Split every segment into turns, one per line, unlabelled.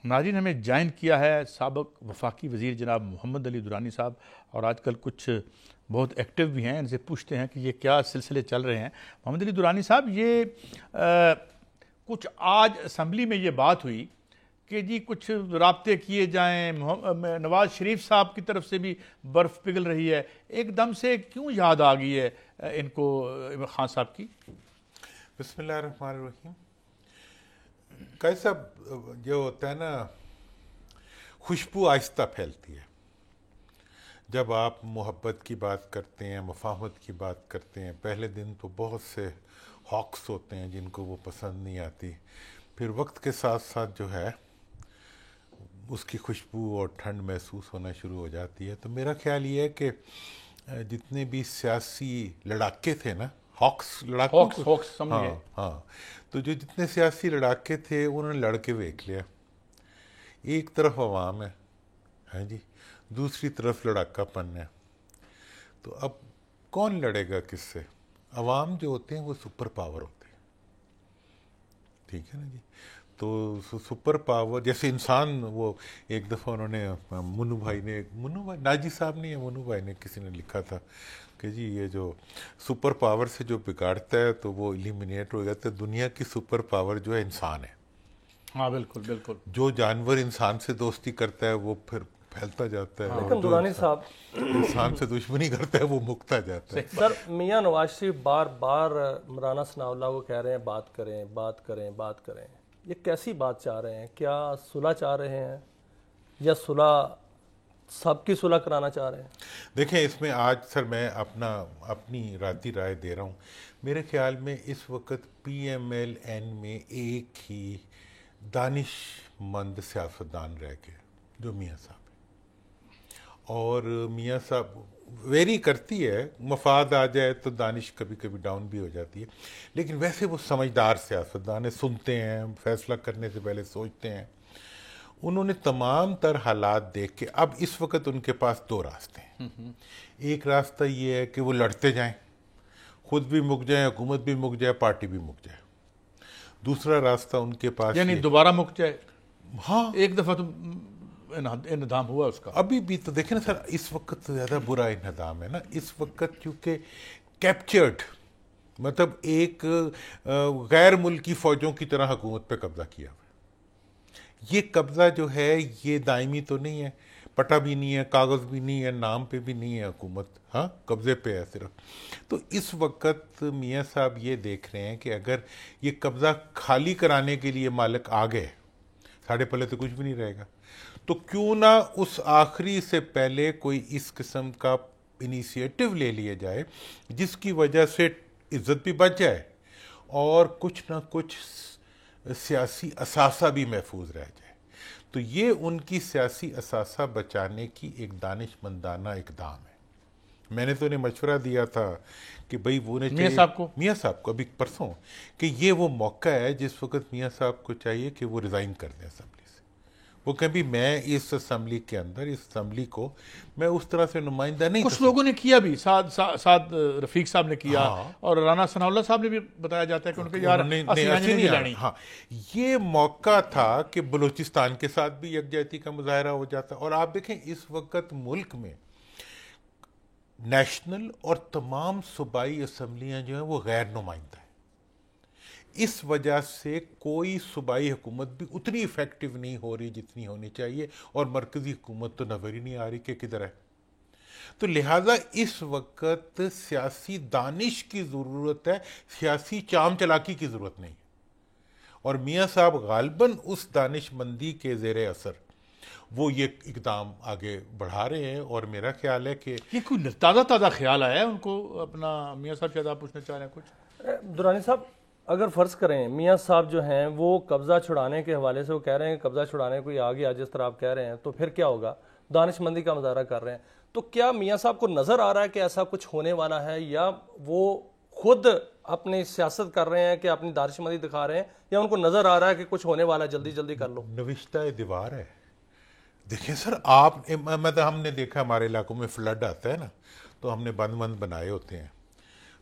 नाज़रीन, हमें ज्वाइन किया है साबिक़ वफाकी वज़ीर जनाब मोहम्मद अली दुरानी साहब, और आजकल कुछ बहुत एक्टिव भी हैं। इनसे पूछते हैं कि ये क्या सिलसिले चल रहे हैं। मोहम्मद अली दुरानी साहब, ये कुछ आज असम्बली में ये बात हुई कि जी कुछ राब्ते किए जाएँ, नवाज़ शरीफ साहब की तरफ से भी बर्फ़ पिघल रही है। एकदम से क्यों याद आ गई है इनको इमरान खान साहब की?
बिस्मिल्लाहिर्रहमानिर्रहीम। कैसा जो होता है ना, खुशबू आहिस्ता फैलती है। जब आप मोहब्बत की बात करते हैं, मुफाहमत की बात करते हैं, पहले दिन तो बहुत से हॉक्स होते हैं जिनको वो पसंद नहीं आती, फिर वक्त के साथ साथ जो है उसकी खुशबू और ठंड महसूस होना शुरू हो जाती है। तो मेरा ख्याल ये है कि जितने भी सियासी लड़ाके थे ना,
हॉक्स समझिए।
हाँ, तो जो जितने सियासी लड़ाके थे उन्होंने लड़के देख लिया। एक तरफ अवाम है जी, दूसरी तरफ लड़ाकापन है। तो अब कौन लड़ेगा किससे? अवाम जो होते हैं वो सुपर पावर होते हैं, ठीक है ना जी। तो सुपर पावर जैसे इंसान, वो एक दफ़ा उन्होंने मुन्नू भाई नाजी साहब नहीं है, मुन्नू भाई ने, किसी ने लिखा था कि जी ये जो सुपर पावर से जो बिगाड़ता है तो वो एलिमिनेट हो जाता है। दुनिया की सुपर पावर जो है इंसान है।
हाँ बिल्कुल बिल्कुल।
जो जानवर इंसान से दोस्ती करता है वो फिर फैलता जाता है,
लेकिन दुरानी साहब
इंसान से दुश्मनी करता है वो मुकता जाता है।
सर, मियां नवाज शरीफ बार बार मौलाना सनाउल्लाह को कह रहे हैं बात करें बात करें बात करें। ये कैसी बात चाह रहे हैं? क्या सुलह चाह रहे हैं या सुलह सबकी सुलह कराना चाह रहे हैं?
देखें, इसमें आज सर मैं अपनी राती राय दे रहा हूँ। मेरे ख्याल में इस वक्त PMLN में एक ही दानिशमंद सियासतदान रह गए, जो मियाँ साहब है। और मियाँ साहब वेरी करती है, मफाद आ जाए तो दानिश कभी कभी डाउन भी हो जाती है, लेकिन वैसे वो समझदार सियासतदान है, सुनते हैं, फैसला करने से पहले सोचते हैं। उन्होंने तमाम तर हालात देख के, अब इस वक्त उनके पास दो रास्ते हैं। एक रास्ता ये है कि वो लड़ते जाएं, खुद भी मुक जाए, हुकूमत भी मुक जाए, पार्टी भी मुक जाए। दूसरा रास्ता उनके पास,
यानी दोबारा मुक जाए।
हाँ,
एक दफा तो इन्हदाम हुआ उसका।
अभी भी तो देखें ना सर, इस वक्त तो ज़्यादा बुरा इन्हदाम है ना इस वक्त, क्योंकि कैप्चर्ड, मतलब एक गैर मुल्की फ़ौजों की तरह हुकूमत पे कब्जा किया हुआ। ये कब्जा जो है ये दायमी तो नहीं है, पटा भी नहीं है, कागज़ भी नहीं है, नाम पे भी नहीं है हुकूमत, हाँ कब्ज़े पे है सिर्फ। तो इस वक्त मियाँ साहब ये देख रहे हैं कि अगर ये कब्ज़ा खाली कराने के लिए मालिक आ गए, साढ़े पल्ले तो कुछ भी नहीं रहेगा। तो क्यों ना उस आखिरी से पहले कोई इस किस्म का इनिशिएटिव ले लिया जाए जिसकी वजह से इज्जत भी बच जाए और कुछ ना कुछ सियासी असासा भी महफूज रह जाए। तो ये उनकी सियासी असासा बचाने की एक दानिशमंदाना इकदाम है। मैंने तो उन्हें मशवरा दिया था कि भाई वो
मियाँ साहब को
अभी परसों, कि ये वो मौका है जिस वक्त मियाँ साहब को चाहिए कि वो रिज़ाइन कर दें असेंबली से। वो कभी मैं इस असेंबली के अंदर, इस असेंबली को मैं उस तरह से नुमाइंदा नहीं।
कुछ लोगों ने किया भी, साद रफीक साहब ने किया,
हाँ,
और राना सनाउल्लाह साहब ने भी बताया जाता है कि उनके यार नहीं।
हाँ, ये मौका था कि बलूचिस्तान के साथ भी यकजहती का मुजाहरा हो जाता। और आप देखें इस वक्त मुल्क में नेशनल और तमाम सूबाई असम्बलियाँ जो हैं वो गैर नुमाइंदा है। इस वजह से कोई सूबाई हुकूमत भी उतनी इफेक्टिव नहीं हो रही जितनी होनी चाहिए, और मरकजी हुकूमत तो नजर ही नहीं आ रही कि किधर है। तो लिहाजा इस वक्त सियासी दानिश की ज़रूरत है, सियासी चाम चलाकी की ज़रूरत नहीं है। और मियाँ साहब गालबन उस दानिशमंदी के ज़ेरे असर वो ये इकदाम आगे बढ़ा रहे हैं। और मेरा ख्याल है कि
ये कोई ताज़ा ख्याल आया है उनको अपना। मियाँ साहब शायद आप पूछना चाह रहे हैं कुछ?
दुरानी साहब, अगर फ़र्ज़ करें मियाँ साहब जो हैं वो कब्ज़ा छुड़ाने के हवाले से वो कह रहे हैं कब्ज़ा छुड़ाने कोई आ गया जिस तरह आप कह रहे हैं, तो फिर क्या होगा? दानिशमंदी का मुजाहरा कर रहे हैं, तो क्या मियाँ साहब को नज़र आ रहा है कि ऐसा कुछ होने वाला है, या वो खुद अपनी सियासत कर रहे हैं कि अपनी दानिशमंदी दिखा रहे हैं, या उनको नज़र आ रहा है कि कुछ होने वाला है, जल्दी जल्दी कर लो?
नविश्ता दीवार है। देखिए सर, आप मतलब हमने देखा हमारे इलाकों में फ्लड आता है ना, तो हमने बंद बनाए होते हैं,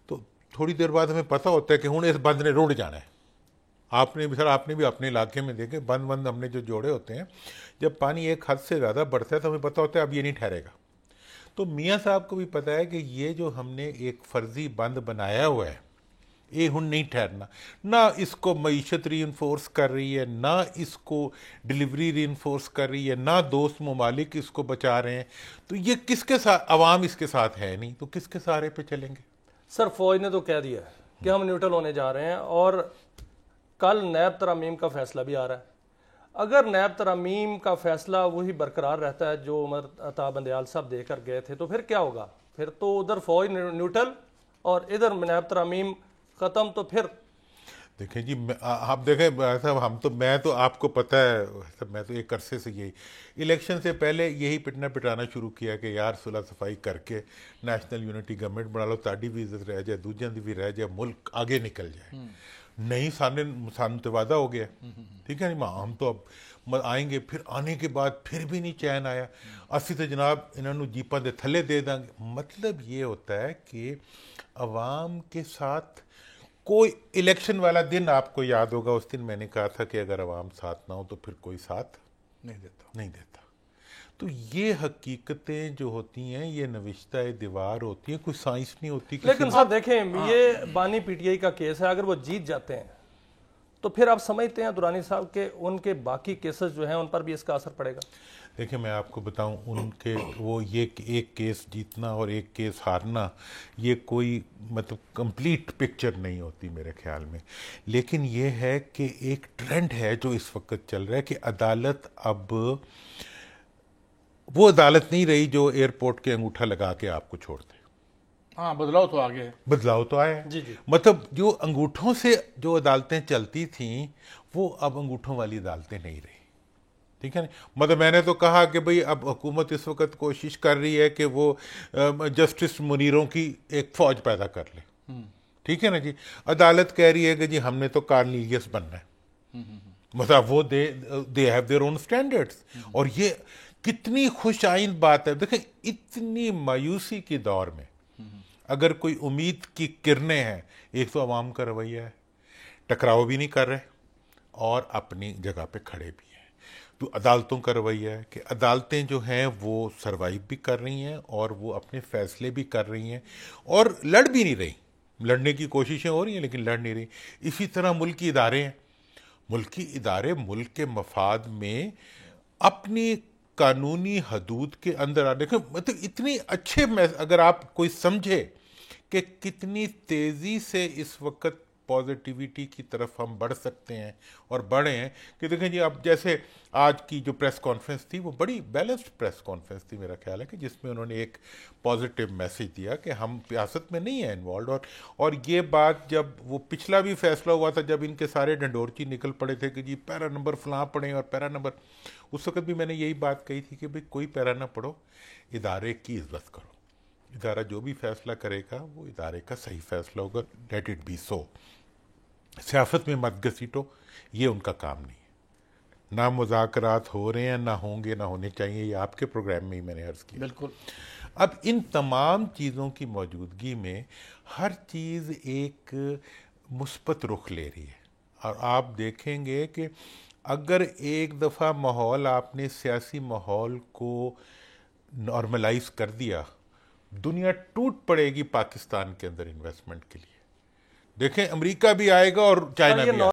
तो थोड़ी देर बाद हमें पता होता है कि हुण इस बंद ने रुड़ जाना है, आपने भी अपने इलाके में देखे, बंद बंद हमने जो जोड़े होते हैं, जब पानी एक हद से ज़्यादा बढ़ता है तो हमें पता होता है अब ये नहीं ठहरेगा। तो मियाँ साहब को भी पता है कि ये जो हमने एक फर्जी बंद बनाया हुआ है ये हुन नहीं ठहरना, ना इसको मईशत री इन्फोर्स कर रही है, ना इसको डिलीवरी री इन्फोर्स कर रही है, ना दोस्त ममालिक इसको बचा रहे हैं, तो ये किसके साथ, अवाम इसके साथ है नहीं, तो किसके सहारे पे चलेंगे?
सर फौज ने तो कह दिया है कि हम न्यूट्रल होने जा रहे हैं, और कल नैब तरामीम का फैसला भी आ रहा है। अगर नैब तरामीम का फैसला वही बरकरार रहता है जो उमर अता बंदयाल साहब देकर गए थे, तो फिर क्या होगा? फिर तो उधर फौज न्यूट्रल और इधर नैब तरामीम खत्म। तो फिर
देखें जी, आप देखें साहब, मैं तो आपको पता है मैं तो एक अरसे से यही इलेक्शन से पहले यही पिटना पिटाना शुरू किया कि यार सुलह सफाई करके नेशनल यूनिटी गवर्नमेंट बना लो, ताड़ी भी इज्जत रह जाए, दूजियां दी भी रह जाए, मुल्क आगे निकल जाए। नहीं, सानू तो वादा हो गया, ठीक है नहीं, हम तो अब आएंगे, फिर आने के बाद फिर भी नहीं चैन आया, असी तो जनाब इन्होंने जीपा दे थले दे देंगे। मतलब ये होता है कि अवाम के साथ कोई इलेक्शन वाला दिन, आपको याद होगा उस दिन मैंने कहा था कि अगर अवाम साथ ना हो तो फिर कोई साथ नहीं देता। तो ये हकीकतें जो होती हैं ये नविश्ता दीवार होती है, कोई साइंस नहीं होती।
लेकिन साहब देखें, ये बानी पीटीआई का केस है, अगर वो जीत जाते हैं तो फिर आप समझते हैं दुरानी साहब के उनके बाकी केसेस जो हैं उन पर भी इसका असर पड़ेगा?
देखिए मैं आपको बताऊं, उनके वो ये एक केस जीतना और एक केस हारना ये कोई मतलब कंप्लीट पिक्चर नहीं होती मेरे ख्याल में। लेकिन ये है कि एक ट्रेंड है जो इस वक्त चल रहा है कि अदालत अब वो अदालत नहीं रही जो एयरपोर्ट के अंगूठा लगा के आपको छोड़ दे।
हाँ, बदलाव तो आ गया है,
बदलाव तो आया है।
जी जी।
मतलब जो अंगूठों से जो अदालतें चलती थी वो अब अंगूठों वाली अदालतें नहीं रही, ठीक है ना। मतलब मैंने तो कहा कि भाई अब हुकूमत इस वक्त कोशिश कर रही है कि वो जस्टिस मुनीरों की एक फौज पैदा कर ले, ठीक है ना जी। अदालत कह रही है कि जी हमने तो कार्निलियस बनना है, मतलब वो they have their own standards. और ये कितनी खुश आइंद बात है। देखें, इतनी मायूसी के दौर में अगर कोई उम्मीद की किरणें हैं, एक तो अवाम का रवैया है, टकराव भी नहीं कर रहे और अपनी जगह पे खड़े भी हैं। तो अदालतों का रवैया है कि अदालतें जो हैं वो सरवाइव भी कर रही हैं और वो अपने फैसले भी कर रही हैं और लड़ भी नहीं रही। लड़ने की कोशिशें हो रही हैं लेकिन लड़ नहीं रही। इसी तरह मुल्की इदारे हैं, मुल्की इदारे मुल्क के मफाद में अपनी कानूनी हदूद के अंदर आ। देखें, मतलब इतनी अच्छे अगर आप कोई समझे कि कितनी तेज़ी से इस वक्त पॉजिटिविटी की तरफ हम बढ़ सकते हैं और बढ़े हैं कि देखें जी, अब जैसे आज की जो प्रेस कॉन्फ्रेंस थी वो बड़ी बैलेंस्ड प्रेस कॉन्फ्रेंस थी मेरा ख्याल है, कि जिसमें उन्होंने एक पॉजिटिव मैसेज दिया कि हम सियासत में नहीं है इन्वॉल्व। और ये बात जब वो पिछला भी फैसला हुआ था जब इनके सारे डंडोरची निकल पड़े थे कि जी पैरा नंबर फलां पढ़ें और पैरा नंबर, उस वक्त भी मैंने यही बात कही थी कि भाई कोई पैरा ना पढ़ो, इदारे की इज्जत करो। इदारा जो भी फैसला करेगा वो इदारे का सही फैसला होगा, लेट इट बी सो। सियासत में मत घसीटो, ये उनका काम नहीं है। ना मुज़ाकरात हो रहे हैं, ना होंगे, ना होने चाहिए, ये आपके प्रोग्राम में ही मैंने अर्ज़ किया।
बिल्कुल।
अब इन तमाम चीज़ों की मौजूदगी में हर चीज़ एक मुस्बत रुख ले रही है। और आप देखेंगे कि अगर एक दफ़ा माहौल, आपने सियासी माहौल को नॉर्मलाइज कर दिया, दुनिया टूट पड़ेगी पाकिस्तान के अंदर इन्वेस्टमेंट के लिए। देखें, अमेरिका भी आएगा और चाइना भी आएगा।